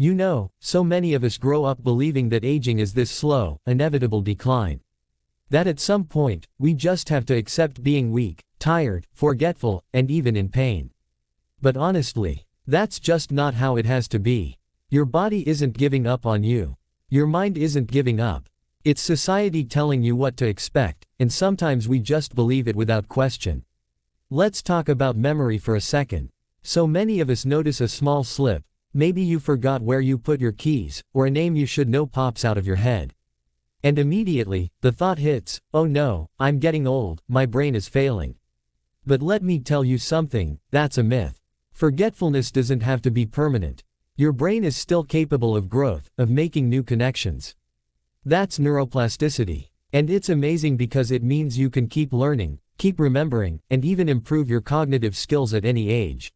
You know, so many of us grow up believing that aging is this slow, inevitable decline. That at some point, we just have to accept being weak, tired, forgetful, and even in pain. But honestly, that's just not how it has to be. Your body isn't giving up on you. Your mind isn't giving up. It's society telling you what to expect, and sometimes we just believe it without question. Let's talk about memory for a second. So many of us notice a small slip. Maybe you forgot where you put your keys, or a name you should know pops out of your head. And immediately, the thought hits, oh no, I'm getting old, my brain is failing. But let me tell you something, that's a myth. Forgetfulness doesn't have to be permanent. Your brain is still capable of growth, of making new connections. That's neuroplasticity. And it's amazing because it means you can keep learning, keep remembering, and even improve your cognitive skills at any age.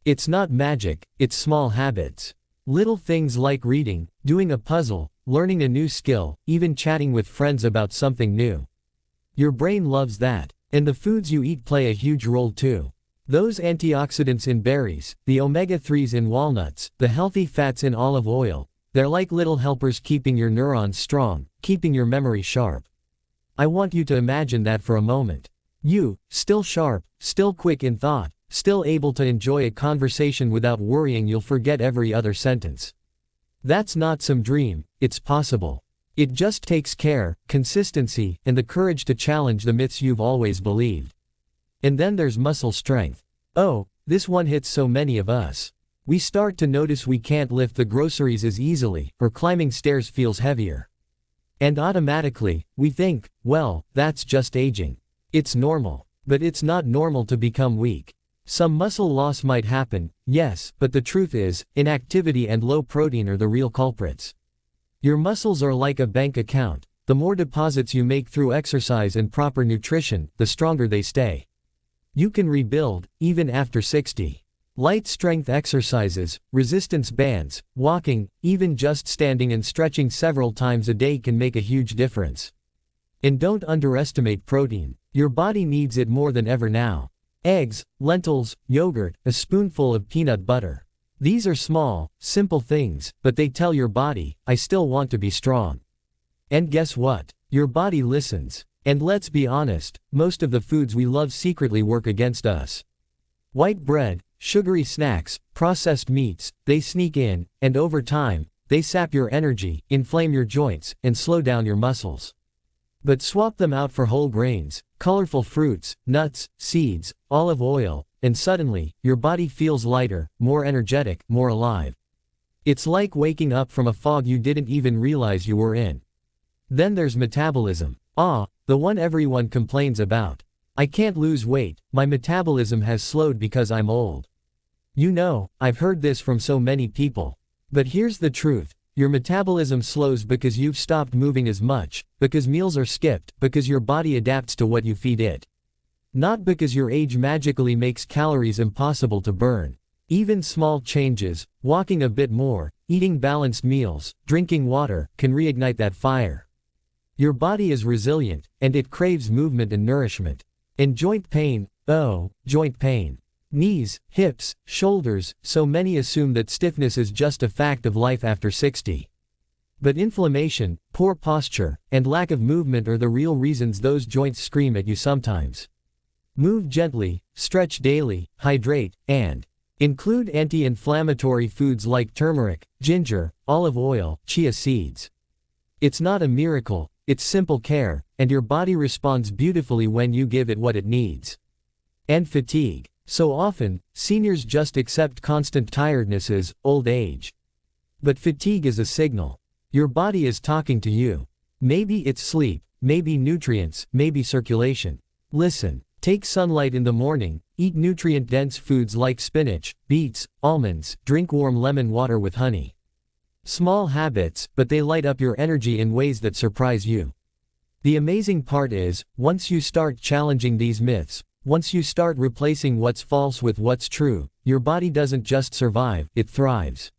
It's not magic, it's small habits. Little things like reading, doing a puzzle, learning a new skill, even chatting with friends about something new. Your brain loves that, and the foods you eat play a huge role too. Those antioxidants in berries, the omega-3s in walnuts, the healthy fats in olive oil, they're like little helpers keeping your neurons strong, keeping your memory sharp. I want you to imagine that for a moment. You, still sharp, still quick in thought, still able to enjoy a conversation without worrying you'll forget every other sentence. That's not some dream, it's possible. It just takes care, consistency, and the courage to challenge the myths you've always believed. And then there's muscle strength. Oh, this one hits so many of us. We start to notice we can't lift the groceries as easily, or climbing stairs feels heavier. And automatically, we think, well, that's just aging. It's normal. But it's not normal to become weak. Some muscle loss might happen, yes, but the truth is, inactivity and low protein are the real culprits. Your muscles are like a bank account. The more deposits you make through exercise and proper nutrition, the stronger they stay. You can rebuild, even after 60. Light strength exercises, resistance bands, walking, even just standing and stretching several times a day can make a huge difference. And don't underestimate protein. Your body needs it more than ever now. Eggs, lentils, yogurt, a spoonful of peanut butter. These are small, simple things, but they tell your body, I still want to be strong. And guess what? Your body listens. And let's be honest, most of the foods we love secretly work against us. White bread, sugary snacks, processed meats, they sneak in, and over time, they sap your energy, inflame your joints, and slow down your muscles. But swap them out for whole grains, colorful fruits, nuts, seeds, olive oil, and suddenly, your body feels lighter, more energetic, more alive. It's like waking up from a fog you didn't even realize you were in. Then there's metabolism. The one everyone complains about. I can't lose weight, my metabolism has slowed because I'm old. You know, I've heard this from so many people. But here's the truth. Your metabolism slows because you've stopped moving as much, because meals are skipped, because your body adapts to what you feed it. Not because your age magically makes calories impossible to burn. Even small changes, walking a bit more, eating balanced meals, drinking water, can reignite that fire. Your body is resilient, and it craves movement and nourishment. And joint pain, joint pain. Knees, hips, shoulders, so many assume that stiffness is just a fact of life after 60. But inflammation, poor posture, and lack of movement are the real reasons those joints scream at you sometimes. Move gently, stretch daily, hydrate, and include anti-inflammatory foods like turmeric, ginger, olive oil, chia seeds. It's not a miracle, it's simple care, and your body responds beautifully when you give it what it needs. And fatigue. So often, seniors just accept constant tiredness as old age. But fatigue is a signal. Your body is talking to you. Maybe it's sleep, maybe nutrients, maybe circulation. Listen, take sunlight in the morning, eat nutrient-dense foods like spinach, beets, almonds, drink warm lemon water with honey. Small habits, but they light up your energy in ways that surprise you. The amazing part is, once you start challenging these myths, once you start replacing what's false with what's true, your body doesn't just survive, it thrives.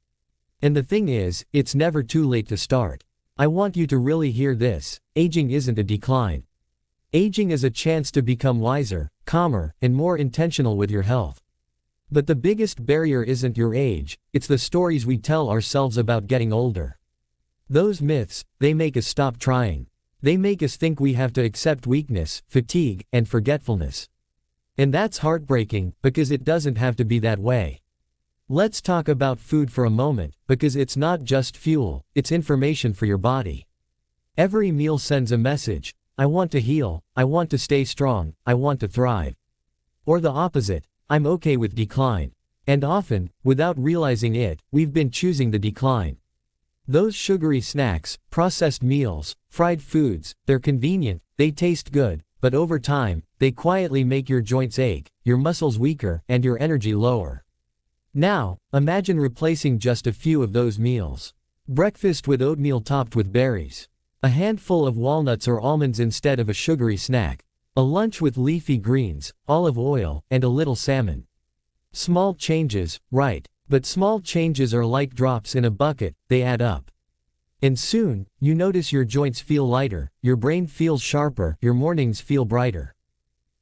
And the thing is, it's never too late to start. I want you to really hear this. Aging isn't a decline. Aging is a chance to become wiser, calmer, and more intentional with your health. But the biggest barrier isn't your age, it's the stories we tell ourselves about getting older. Those myths, they make us stop trying. They make us think we have to accept weakness, fatigue, and forgetfulness. And that's heartbreaking, because it doesn't have to be that way. Let's talk about food for a moment, because it's not just fuel, it's information for your body. Every meal sends a message: I want to heal, I want to stay strong, I want to thrive. Or the opposite: I'm okay with decline. And often, without realizing it, we've been choosing the decline. Those sugary snacks, processed meals, fried foods, they're convenient, they taste good, but over time, they quietly make your joints ache, your muscles weaker, and your energy lower. Now, imagine replacing just a few of those meals. Breakfast with oatmeal topped with berries. A handful of walnuts or almonds instead of a sugary snack. A lunch with leafy greens, olive oil, and a little salmon. Small changes, right, but small changes are like drops in a bucket, they add up. And soon, you notice your joints feel lighter, your brain feels sharper, your mornings feel brighter.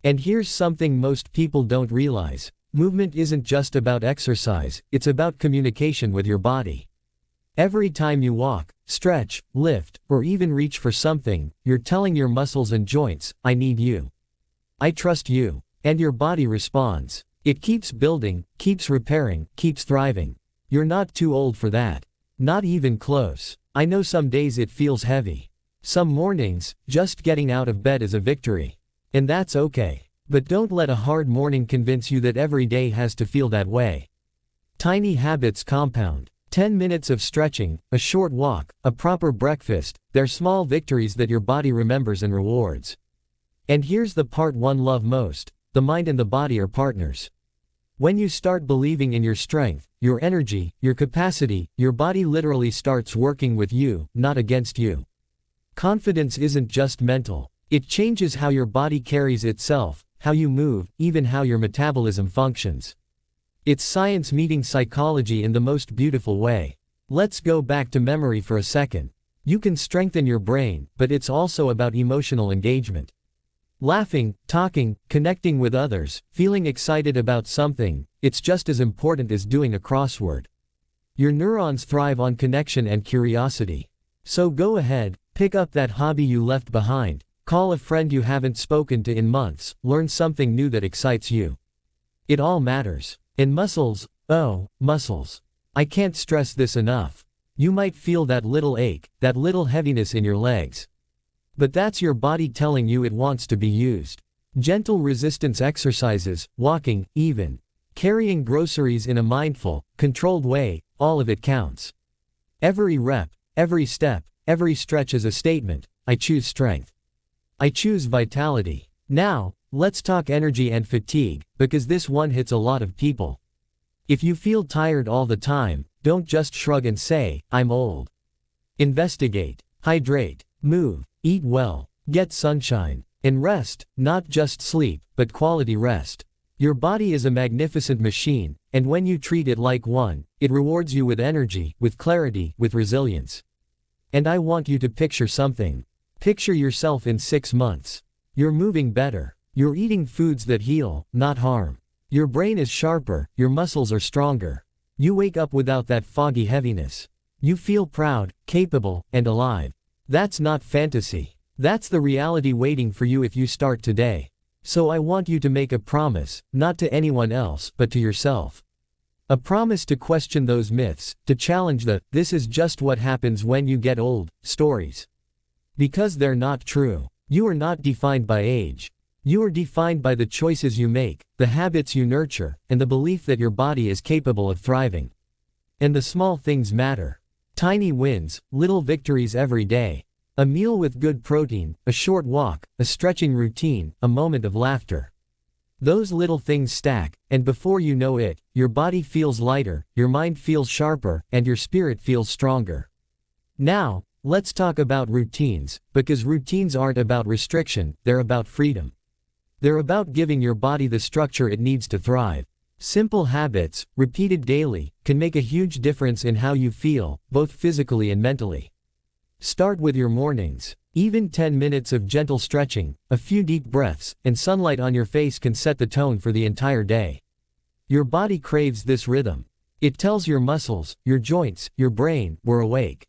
And here's something most people don't realize. Movement isn't just about exercise, it's about communication with your body. Every time you walk, stretch, lift, or even reach for something, you're telling your muscles and joints, I need you. I trust you. And your body responds. It keeps building, keeps repairing, keeps thriving. You're not too old for that. Not even close. I know some days it feels heavy. Some mornings, just getting out of bed is a victory. And that's okay. But don't let a hard morning convince you that every day has to feel that way. Tiny habits compound. 10 minutes of stretching, a short walk, a proper breakfast, they're small victories that your body remembers and rewards. And here's the part one love most: the mind and the body are partners. When you start believing in your strength, your energy, your capacity, your body literally starts working with you, not against you. Confidence isn't just mental. It changes how your body carries itself, how you move, even how your metabolism functions. It's science meeting psychology in the most beautiful way. Let's go back to memory for a second. You can strengthen your brain, but it's also about emotional engagement. Laughing, talking, connecting with others, feeling excited about something, it's just as important as doing a crossword. Your neurons thrive on connection and curiosity. So go ahead, pick up that hobby you left behind, call a friend you haven't spoken to in months, learn something new that excites you. It all matters. And muscles, oh, muscles. I can't stress this enough. You might feel that little ache, that little heaviness in your legs. But that's your body telling you it wants to be used. Gentle resistance exercises, walking, even carrying groceries in a mindful, controlled way, all of it counts. Every rep, every step, every stretch is a statement: I choose strength. I choose vitality. Now, let's talk energy and fatigue, because this one hits a lot of people. If you feel tired all the time, don't just shrug and say, I'm old. Investigate, hydrate, move, eat well, get sunshine, and rest, not just sleep, but quality rest. Your body is a magnificent machine, and when you treat it like one, it rewards you with energy, with clarity, with resilience. And I want you to picture something. Picture yourself in 6 months. You're moving better. You're eating foods that heal, not harm. Your brain is sharper, your muscles are stronger. You wake up without that foggy heaviness. You feel proud, capable, and alive. That's not fantasy. That's the reality waiting for you if you start today. So I want you to make a promise, not to anyone else, but to yourself. A promise to question those myths, to challenge the "this is just what happens when you get old" stories. Because they're not true. You are not defined by age. You are defined by the choices you make, the habits you nurture, and the belief that your body is capable of thriving. And the small things matter. Tiny wins, little victories every day. A meal with good protein, a short walk, a stretching routine, a moment of laughter. Those little things stack, and before you know it, your body feels lighter, your mind feels sharper, and your spirit feels stronger. Now, let's talk about routines, because routines aren't about restriction, they're about freedom. They're about giving your body the structure it needs to thrive. Simple habits, repeated daily, can make a huge difference in how you feel, both physically and mentally. Start with your mornings. Even 10 minutes of gentle stretching, a few deep breaths, and sunlight on your face can set the tone for the entire day. Your body craves this rhythm. It tells your muscles, your joints, your brain, we're awake.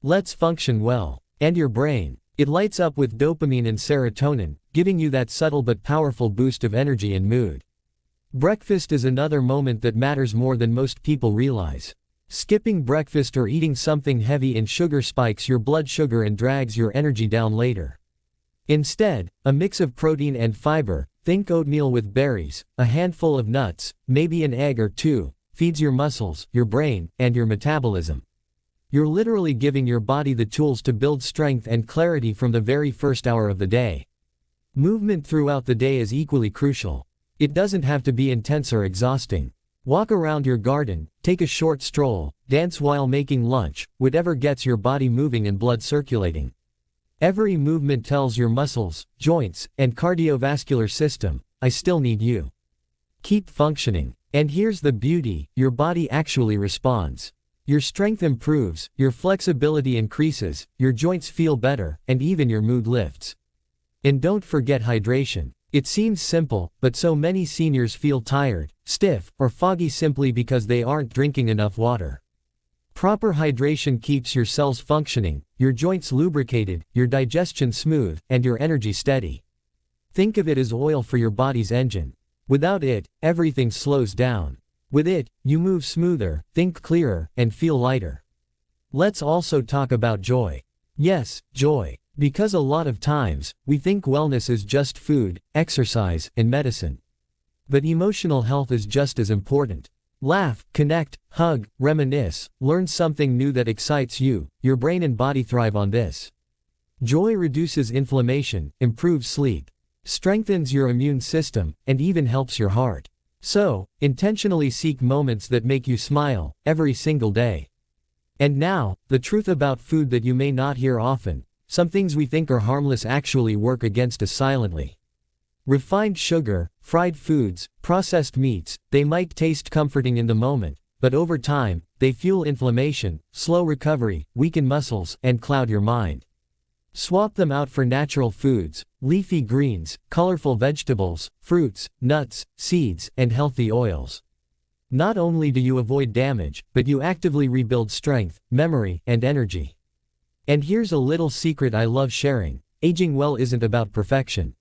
Let's function well. And your brain, it lights up with dopamine and serotonin, giving you that subtle but powerful boost of energy and mood. Breakfast is another moment that matters more than most people realize. Skipping breakfast or eating something heavy in sugar spikes your blood sugar and drags your energy down later. Instead, a mix of protein and fiber, think oatmeal with berries, a handful of nuts, maybe an egg or two, feeds your muscles, your brain, and your metabolism. You're literally giving your body the tools to build strength and clarity from the very first hour of the day. Movement throughout the day is equally crucial. It doesn't have to be intense or exhausting. Walk around your garden, take a short stroll, dance while making lunch, whatever gets your body moving and blood circulating. Every movement tells your muscles, joints, and cardiovascular system, I still need you. Keep functioning. And here's the beauty, your body actually responds. Your strength improves, your flexibility increases, your joints feel better, and even your mood lifts. And don't forget hydration. It seems simple, but so many seniors feel tired, stiff, or foggy simply because they aren't drinking enough water. Proper hydration keeps your cells functioning, your joints lubricated, your digestion smooth, and your energy steady. Think of it as oil for your body's engine. Without it, everything slows down. With it, you move smoother, think clearer, and feel lighter. Let's also talk about joy. Yes, joy. Because a lot of times, we think wellness is just food, exercise, and medicine. But emotional health is just as important. Laugh, connect, hug, reminisce, learn something new that excites you. Your brain and body thrive on this. Joy reduces inflammation, improves sleep, strengthens your immune system, and even helps your heart. So, intentionally seek moments that make you smile, every single day. And now, the truth about food that you may not hear often. Some things we think are harmless actually work against us silently. Refined sugar, fried foods, processed meats, they might taste comforting in the moment, but over time, they fuel inflammation, slow recovery, weaken muscles, and cloud your mind. Swap them out for natural foods, leafy greens, colorful vegetables, fruits, nuts, seeds, and healthy oils. Not only do you avoid damage, but you actively rebuild strength, memory, and energy. And here's a little secret I love sharing. Aging well isn't about perfection.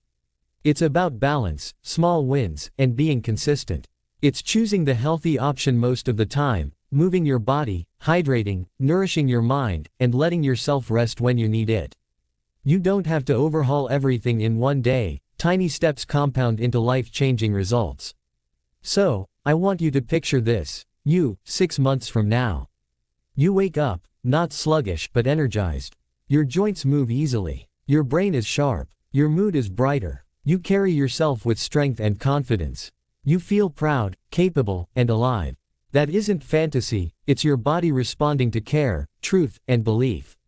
It's about balance, small wins, and being consistent. It's choosing the healthy option most of the time, moving your body, hydrating, nourishing your mind, and letting yourself rest when you need it. You don't have to overhaul everything in one day. Tiny steps compound into life-changing results. So, I want you to picture this. You, 6 months from now. You wake up, not sluggish but energized. Your joints move easily. Your brain is sharp. Your mood is brighter. You carry yourself with strength and confidence. You feel proud, capable, and alive. That isn't fantasy, it's your body responding to care, truth, and belief.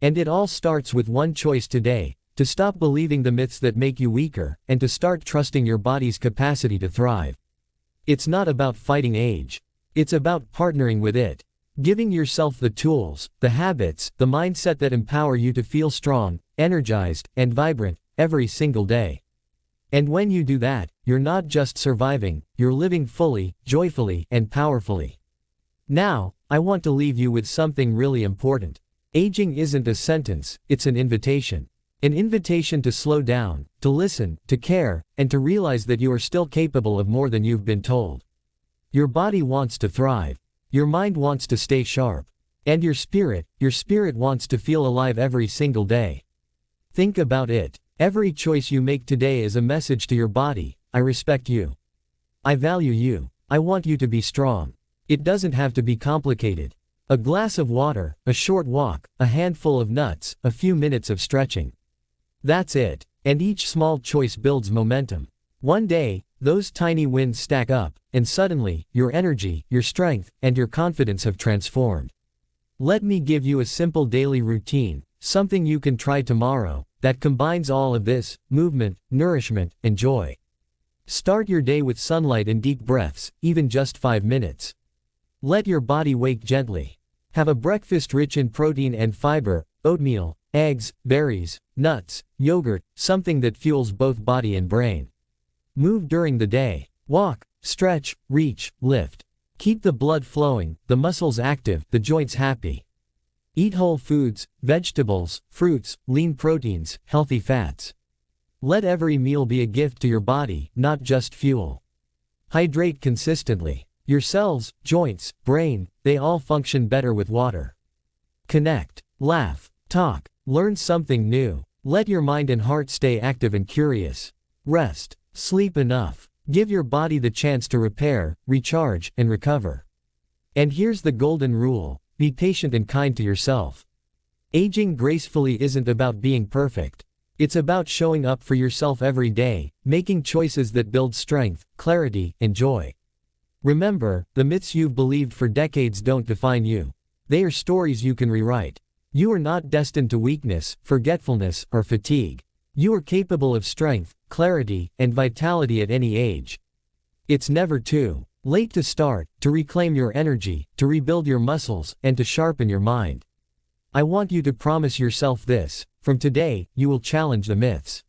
And it all starts with one choice today, to stop believing the myths that make you weaker, and to start trusting your body's capacity to thrive. It's not about fighting age. It's about partnering with it. Giving yourself the tools, the habits, the mindset that empower you to feel strong, energized, and vibrant, every single day. And when you do that, you're not just surviving, you're living fully, joyfully, and powerfully. Now, I want to leave you with something really important. Aging isn't a sentence, it's an invitation. An invitation to slow down, to listen, to care, and to realize that you are still capable of more than you've been told. Your body wants to thrive. Your mind wants to stay sharp. And your spirit wants to feel alive every single day. Think about it. Every choice you make today is a message to your body. I respect you. I value you. I want you to be strong. It doesn't have to be complicated. A glass of water, a short walk, a handful of nuts, a few minutes of stretching. That's it. And each small choice builds momentum. One day, those tiny wins stack up, and suddenly, your energy, your strength, and your confidence have transformed. Let me give you a simple daily routine, something you can try tomorrow, that combines all of this: movement, nourishment, and joy. Start your day with sunlight and deep breaths, even just 5 minutes. Let your body wake gently. Have a breakfast rich in protein and fiber, oatmeal, eggs, berries, nuts, yogurt, something that fuels both body and brain. Move during the day. Walk, Stretch, reach, lift. Keep the blood flowing, the muscles active, the joints happy. Eat whole foods, vegetables, fruits, lean proteins, healthy fats. Let every meal be a gift to your body, not just fuel. Hydrate consistently. Your cells, joints, brain, they all function better with water. Connect. Laugh. Talk. Learn something new. Let your mind and heart stay active and curious. Rest. Sleep enough. Give your body the chance to repair, recharge, and recover. And here's the golden rule: be patient and kind to yourself. Aging gracefully isn't about being perfect. It's about showing up for yourself every day, making choices that build strength, clarity, and joy. Remember, the myths you've believed for decades don't define you. They are stories you can rewrite. You are not destined to weakness, forgetfulness, or fatigue. You are capable of strength, clarity, and vitality at any age. It's never too late to start, to reclaim your energy, to rebuild your muscles, and to sharpen your mind. I want you to promise yourself this: from today, you will challenge the myths.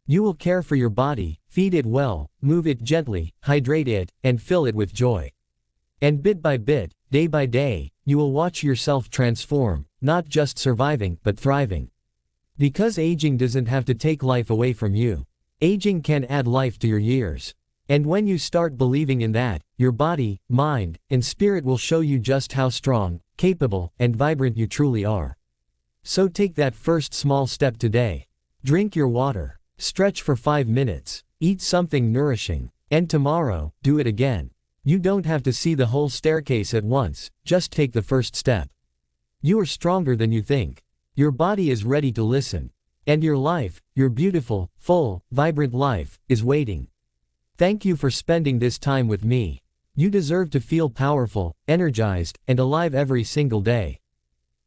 You will care for your body, feed it well, move it gently, hydrate it, and fill it with joy. And bit by bit, day by day, you will watch yourself transform, not just surviving, but thriving. Because aging doesn't have to take life away from you. Aging can add life to your years. And when you start believing in that, your body, mind, and spirit will show you just how strong, capable, and vibrant you truly are. So take that first small step today. Drink your water. Stretch for 5 minutes. Eat something nourishing. And tomorrow, do it again. You don't have to see the whole staircase at once, just take the first step. You are stronger than you think. Your body is ready to listen. And your life, your beautiful, full, vibrant life, is waiting. Thank you for spending this time with me. You deserve to feel powerful, energized, and alive every single day.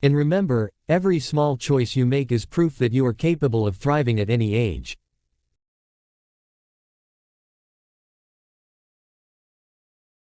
And remember, every small choice you make is proof that you are capable of thriving at any age.